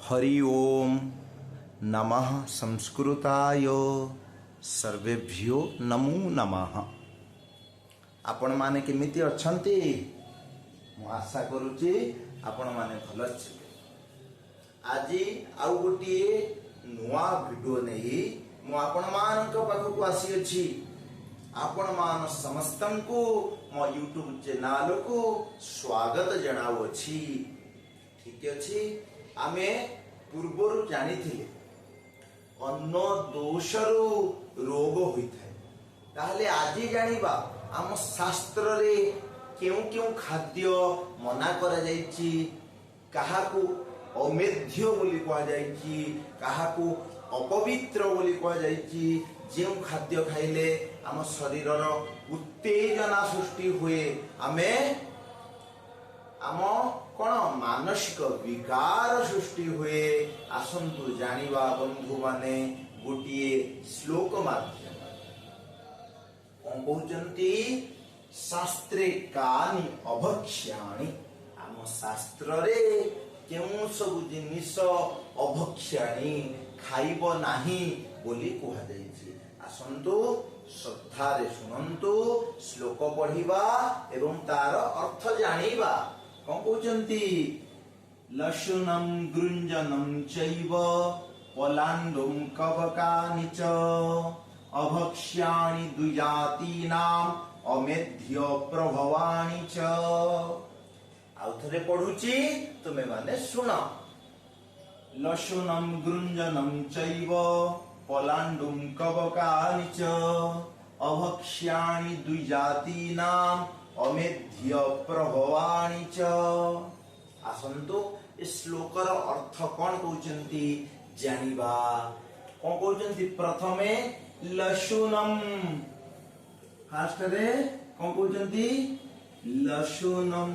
हरि ओम नमः संस्कृताय सर्वेभ्यो नमो नमः। आपण माने केमिति अछंती मु आशा करूची आपण माने भल छिबे। आज आउ गोटे नुआ वीडियो नहीं मु आपण मानक पाखकु आसी अछि। आपण मान समस्तंकु मो यूट्यूब चैनल को स्वागत जणाउ अछि। ठीक अछि, आमे पूर्वर जानी थिले अन्न दोषरु रोग होइथाय। ताहले आज जानिबा आम शास्त्र रे केउ केउ खाद्य मना करा जायछि, काहाकू अमेध्य बोली कहा जायछि, काहाकू अपवित्र बोली कहा जायछि। जे खाद्य खाइले आम शरीरर उत्तेजना सृष्टि हुए, आमे आम कौन मानसिक विकार सृष्टि हुए। आसंतु जानिबा बंधु माने गोटे श्लोक माध्यम कौन कहते शास्त्रे कानि अभक्ष्याणि। आम शास्त्र रे केउ सब जिनिस अभक्ष्याणि खाइब नाही बोली कहा जायछि। आसंतु श्रद्धारे सुनंतु, श्लोक पढ़िबा एवं तार अर्थ जानिबा। कौन कहते लशुनम गृंजनम चैव पलाण्डुम कवकानि च अभक्ष्याणि द्विजातीनाम अमेध्य प्रभवानि च। आउ थरे पढुची तुमे माने सुन। लशुनम गृंजनम चैव पलाण्डुम कवकानि च अभक्ष्याणि द्विजातीनाम अमेध्य प्रभवानि च। आसंतु इस श्लोकर अर्थ कौन कहउचंती जानिबा। कौन कहउचंती प्रथमे लशुनम, फास्ट रे कौन कहउचंती लशुनम।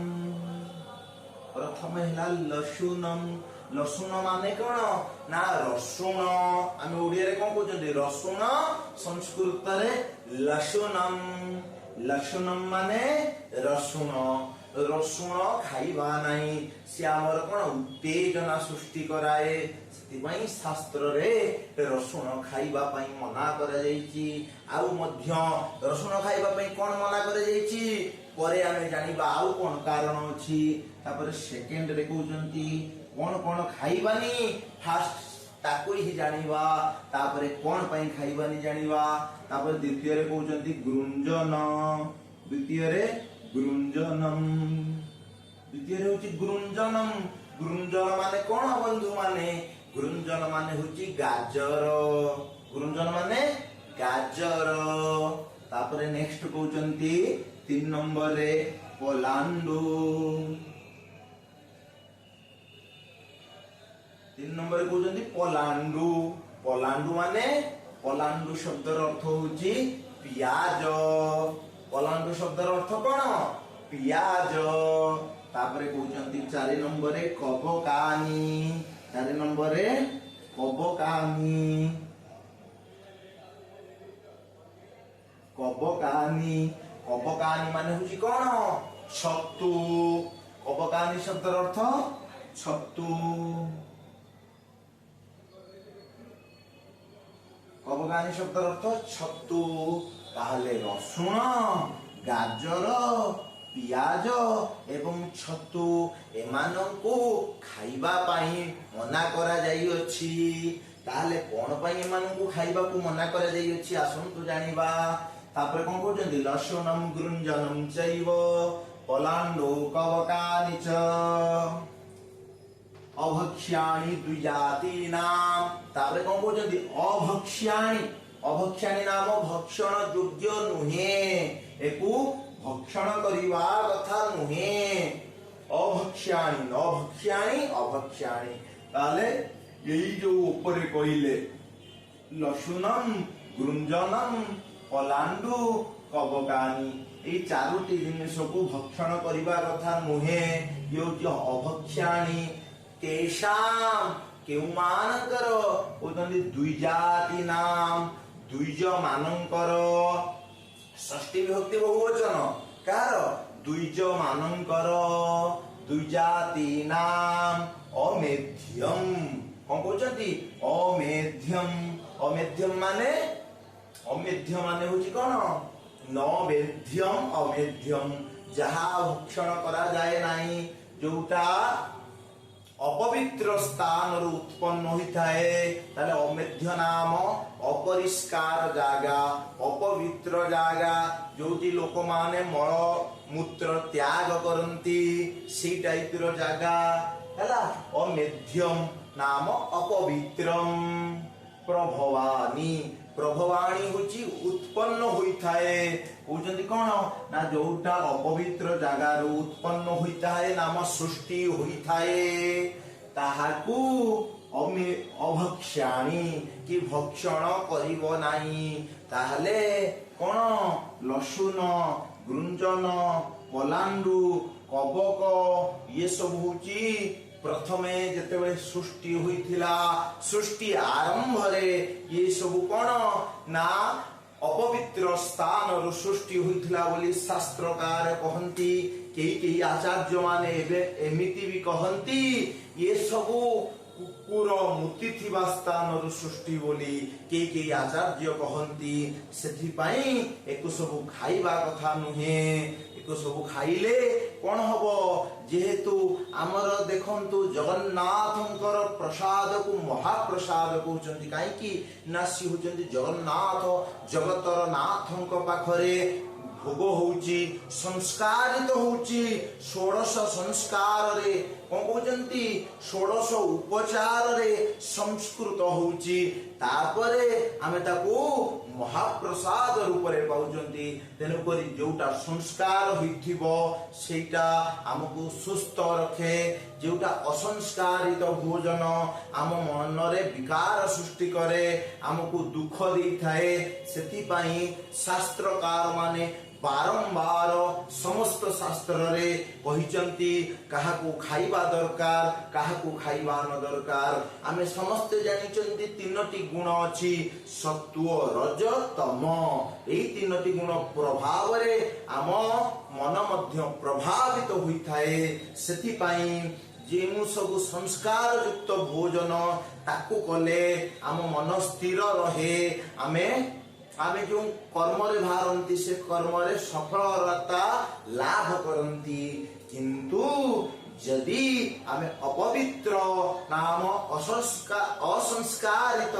प्रथमे हला लशुनम। लसुन माने कौन ना रसुण। आमे ओडिया रे कौन कहउचंती रसुण, संस्कृत रे लशुनम। लशुनम माने रसुण। रसुण खाइबा नाही, से आमर कोन उत्तेजना सृष्टि कराए। सेतिबाई शास्त्र रे रसुण खाइबा पई मना करा जाईची। आउ मध्य रसुण खाइबा पई कोन मना करा जाईची परे आमे जानिबा आउ कोन कारण अछि। तापर सेकंड रे कहउचंती कोन कोन खाइबानी, फास्ट ताको ही जानिबा। तापर कोन पई खाइबानी जानिबा। तापर द्वितीय रे कहउचंती गृंजन। द्वितीय रे गृंजनम। द्वितीय रे होची गृंजनम। गृंजन माने कोन बंधु माने गृंजन माने होची गाजर। गृंजन माने गाजर। तापर नेक्स्ट कहउचंती 3 नंबर रे पलाण्डु। 3 नंबर कहउचंती पलाण्डु। पलाण्डु माने पलाण्डु शब्दर अर्थ होची पियाज। पलाण्डु शब्दर अर्थ कोन पियाज। तापरे कहउचंती 4 नंबर रे कबकानी। 4 नंबर रे कबकानी। कबकानी। कबकानी माने होची कोन छतु। कबकानी शब्दर अर्थ छतु। कबकानी शब्दर अर्थ छतु। ताहले रसुण, गाजर, पियाज एवं छतु एमानंकु खाइबा पाई मना करा जाई अछि। ताहले कोन पाई एमानंकु खाइबा को मना करा जाई अछि आसंतु जानिबा। तापर कोन कहउचंती लशुनम गृंजनम चैव पलाण्डु कवकानि च अभक्ष्याणि द्विजातीनाम। तापर कोन कहउचंती अभक्ष्याणि। अभक्ष्याणि नाम भक्षण योग्य नुहे, एकु भक्षण करिवा कथा नुहे। अभक्ष्याणि न भक्ष्याणि अभक्ष्याणि। ताले एई जो ऊपर कहिले लशुनम गृंजनम पलाण्डु कबकानी, एई चारोटी जिनिस को भक्षण करिवा कथा नुहे। यो जो अभक्ष्याणि तेषाम केउ मानकर ओतंदी द्विजाति नाम, द्विज मानकर। षष्ठी विभक्ति बहुवचन कार द्विज मानकर। द्विजातीनाम अमेध्यम कौन कहते अमेध्यम अमेध्यम माने होची कौन न वेद्यम अमेध्यम जहा भक्षण करा जाए नहीं जोटा अपवित्र स्थान उत्पन्न होता है ताले अमेध्य नाम अपरिष्कार जागा अपवित्र जागा जोटी लोक माने मल मूत्र त्याग करंती सी टाइप रो जागा हैला अमेध्यम नाम अपवित्रम प्रभवानी प्रभवाणी होची उत्पन्न होता है कहते कौन ना जोटा अपवित्र जगार उत्पन्न होता है नाम सृष्टि होता है ताहाकू अभक्ष्याणी कि भक्षण करिबो नाही ताहले कौन लसुन गुंजन पलांडु कबक ये सब होची प्रथमे जेतेबे सृष्टि होइथिला सृष्टि आरंभ रे ये सब कौन ना अपवित्र स्थान रु सृष्टि होइथिला बोली शास्त्रकार कहंती केई आचार्य माने एमिति भी कहंती ये सब कुकुर मूर्ति थिबा स्थान रु सृष्टि बोली केई आचार्य कहंती सेथि पई एको सब खाइबा कथा नुहे एको सब खाइले कौन हबो जेहेतु आमर देखंतु जगन्नाथंकर प्रसाद को महाप्रसाद कहउचंती काई कि ना सी होचंती जगन्नाथ जगतर नाथंक पाखरे भोग होउची संस्कारित होउची 16 संस्कार रे कौन कहउचंती 16 उपचार रे संस्कृत होउची तापरे आमे ताको महाप्रसाद रूप रे पाउचंती तेनु करी जोटा संस्कार होइथिबो सेटा हमकु सुस्थ रखे जोटा असंस्कारित भोजन आम मन रे विकार सृष्टि करे हमकु दुख देई थाए सेति पई शास्त्रकार माने बारंबार समस्त शास्त्र रे कहिचंती काहाकू खाइबा दरकार काहाकू खाइबा न दरकार आमे समस्त जानिचंती तीनोटी गुण अछि सत्व रज तम एई तीनोटी गुण प्रभाव रे आम मन मध्य प्रभावित होई थाए सेति पई जेमु सब संस्कार युक्त भोजन ताकू कले आम मन स्थिर रहे आमे जो कर्म रे भारंती से कर्म रे सफलता लाभ करंती किंतु यदि आमे अपवित्र नाम असंस्कारित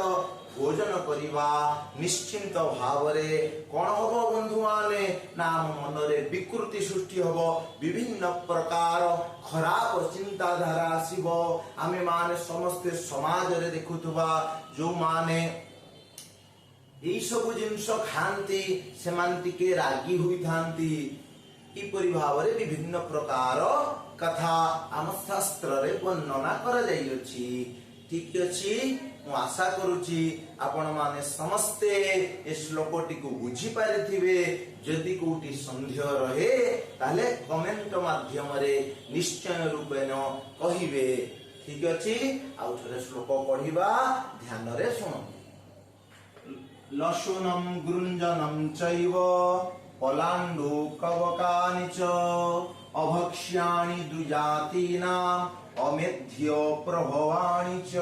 भोजन करिबा निश्चिंत भाव रे कोन हबो बंधु माने नाम मन रे विकृति सृष्टि हबो विभिन्न प्रकार खराब चिंताधारा आसीबो आमे माने समस्त समाज रे देखुतबा जो माने यही सब जिनस खाती से रागी हुई थांती इपरि भाव रे विभिन्न प्रकार कथा आम शास्त्र रे वर्णना करा जाई अछि ठीक अछि मु आशा करूची आपण माने समस्ते ए श्लोकटी को बुझी पारिथिबे जदि कोटी संदेह रहे ताले कमेंट माध्यम रे निश्चय रूपेण कहिबे ठीक अछि आ थोरे श्लोक पढिबा ध्यान रे सुनो लशुनम गृञ्जनम चैव पलाण्डु कवकानि च अभक्ष्याणि द्विजातीनाम अमेध्य प्रभवाणि च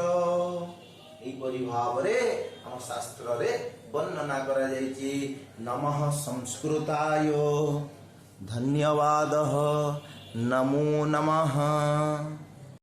एपरि भाव रे हम शास्त्र रे वर्णना करा जायछि नमः संस्कृताय धन्यवादः नमो नमः।